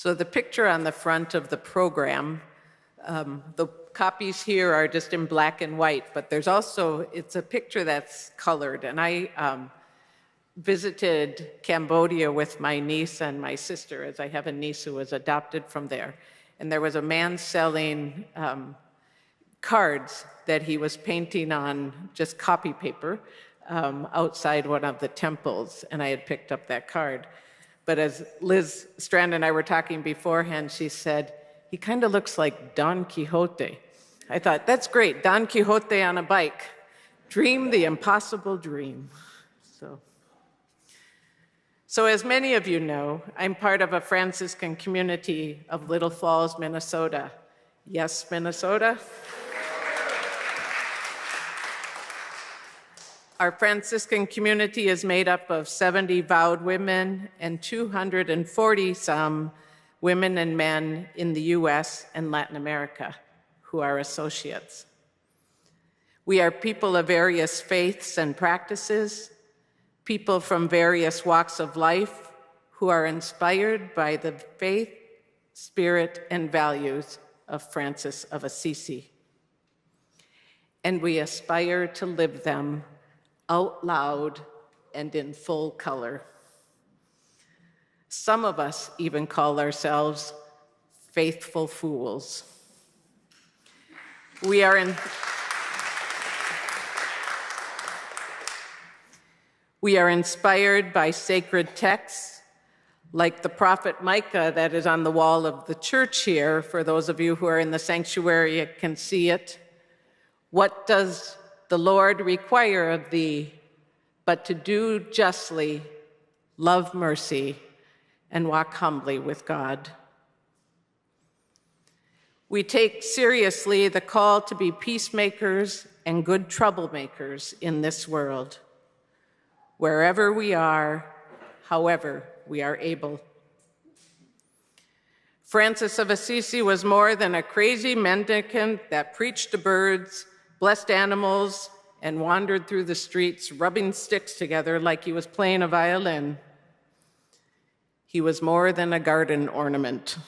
So the picture on the front of the program, the copies here are just in black and white, but there's also, it's a picture that's colored. And I visited Cambodia with my niece and my sister, as I have a niece who was adopted from there. And there was a man selling cards that he was painting on just copy paper outside one of the temples, and I had picked up that card. But as Liz Strand and I were talking beforehand, she said, he kind of looks like Don Quixote. I thought, that's great, Don Quixote on a bike. Dream the impossible dream. So as many of you know, I'm part of a Franciscan community of Little Falls, Minnesota. Yes, Minnesota? Our Franciscan community is made up of 70 vowed women and 240-some women and men in the US and Latin America who are associates. We are people of various faiths and practices, people from various walks of life who are inspired by the faith, spirit, and values of Francis of Assisi. And we aspire to live them out loud and in full color. Some of us even call ourselves faithful fools. We are inspired by sacred texts like the prophet Micah that is on the wall of the church here. For those of you who are in the sanctuary can see it. What does the Lord require of thee, but to do justly, love mercy, and walk humbly with God. We take seriously the call to be peacemakers and good troublemakers in this world, wherever we are, however we are able. Francis of Assisi was more than a crazy mendicant that preached to birds, blessed animals, and wandered through the streets rubbing sticks together like he was playing a violin. He was more than a garden ornament.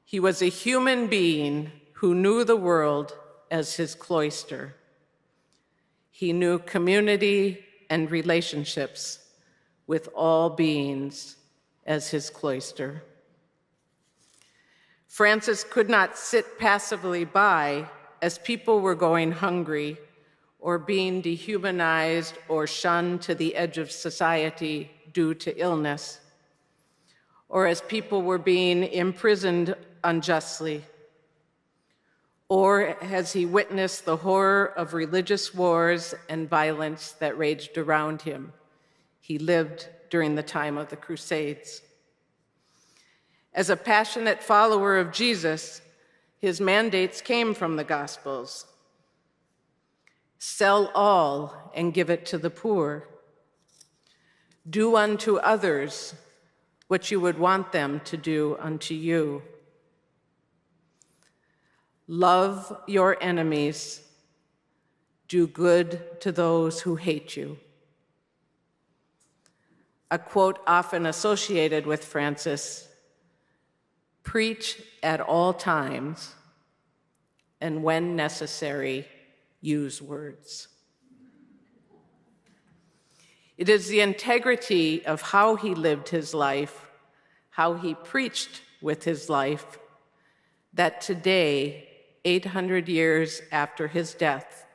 He was a human being who knew the world as his cloister. He knew community and relationships with all beings as his cloister. Francis could not sit passively by as people were going hungry or being dehumanized or shunned to the edge of society due to illness, or as people were being imprisoned unjustly, or as he witnessed the horror of religious wars and violence that raged around him. He lived during the time of the Crusades. As a passionate follower of Jesus, his mandates came from the Gospels. Sell all and give it to the poor. Do unto others what you would want them to do unto you. Love your enemies. Do good to those who hate you. A quote often associated with Francis: preach at all times, and when necessary, use words. It is the integrity of how he lived his life, how he preached with his life, that today, 800 years after his death,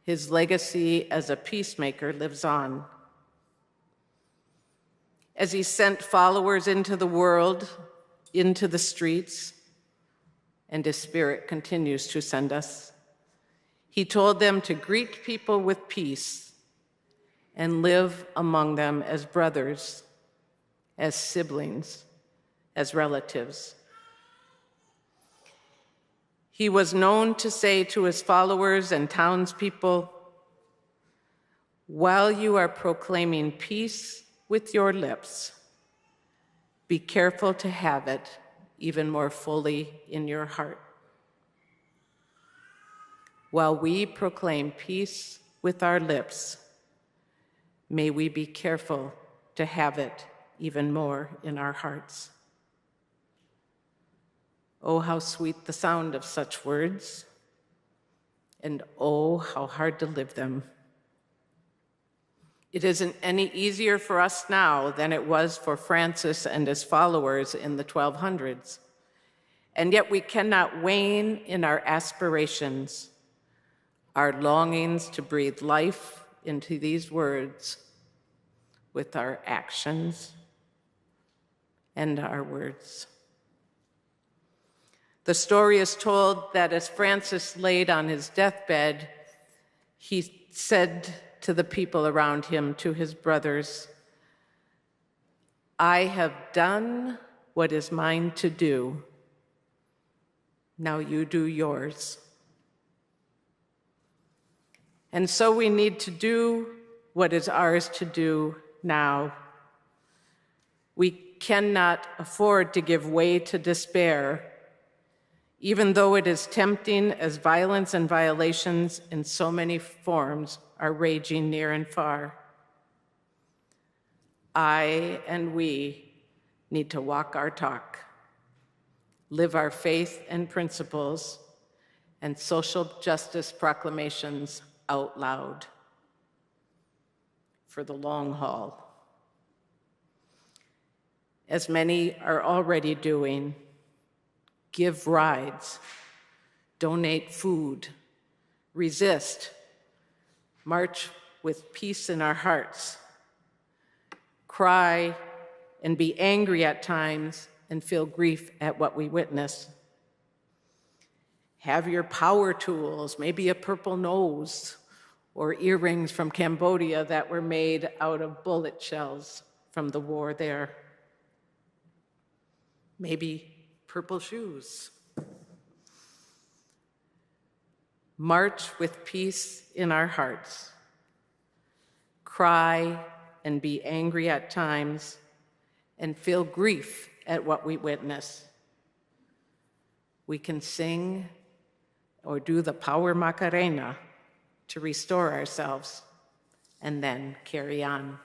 his legacy as a peacemaker lives on. As he sent followers into the world, into the streets, and his Spirit continues to send us, he told them to greet people with peace and live among them as brothers, as siblings, as relatives. He was known to say to his followers and townspeople, while you are proclaiming peace with your lips, be careful to have it even more fully in your heart. While we proclaim peace with our lips, may we be careful to have it even more in our hearts. Oh, how sweet the sound of such words, and oh, how hard to live them. It isn't any easier for us now than it was for Francis and his followers in the 1200s. And yet we cannot wane in our aspirations, our longings to breathe life into these words with our actions and our words. The story is told that as Francis laid on his deathbed, he said to the people around him, to his brothers, "I have done what is mine to do. Now you do yours." And so we need to do what is ours to do now. We cannot afford to give way to despair, even though it is tempting as violence and violations in so many forms are raging near and far. I and we need to walk our talk, live our faith and principles, and social justice proclamations out loud for the long haul. As many are already doing, give rides, donate food, resist, march with peace in our hearts, cry and be angry at times and feel grief at what we witness. Have your power tools, maybe a purple nose or earrings from Cambodia that were made out of bullet shells from the war there. Maybe purple shoes. March with peace in our hearts. Cry and be angry at times and feel grief at what we witness. We can sing or do the power Macarena to restore ourselves and then carry on.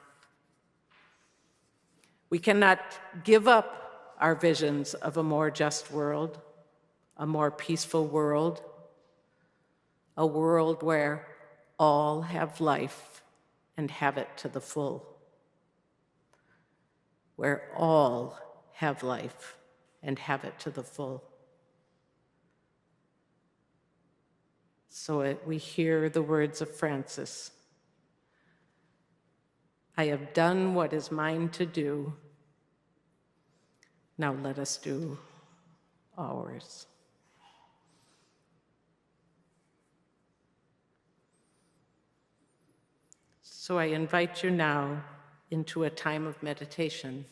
We cannot give up our visions of a more just world, a more peaceful world, a world where all have life and have it to the full, where all have life and have it to the full. So we hear the words of Francis. I have done what is mine to do. Now let us do ours. So I invite you now into a time of meditation.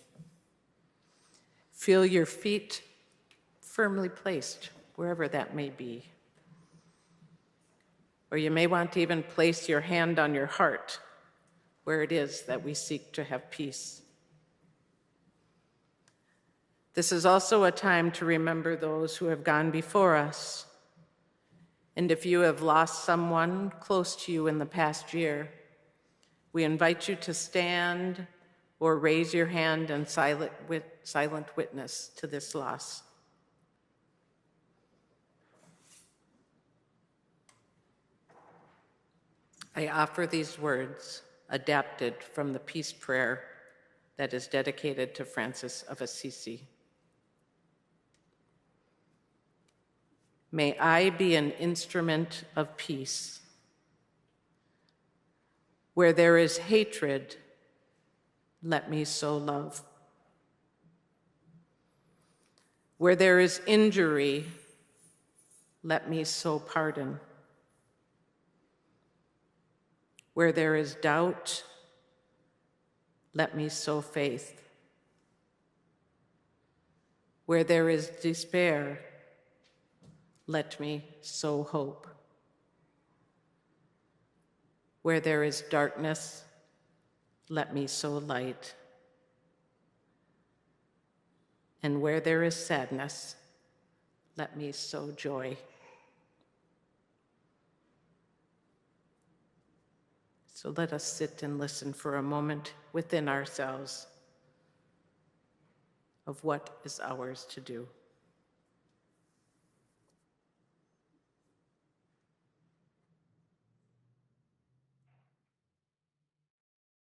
Feel your feet firmly placed, wherever that may be. Or you may want to even place your hand on your heart, where it is that we seek to have peace. This is also a time to remember those who have gone before us. And if you have lost someone close to you in the past year, we invite you to stand or raise your hand in silent witness to this loss. I offer these words adapted from the peace prayer that is dedicated to Francis of Assisi. May I be an instrument of peace. Where there is hatred, let me sow love. Where there is injury, let me sow pardon. Where there is doubt, let me sow faith. Where there is despair, let me sow hope. Where there is darkness, let me sow light. And where there is sadness, let me sow joy. So let us sit and listen for a moment within ourselves of what is ours to do.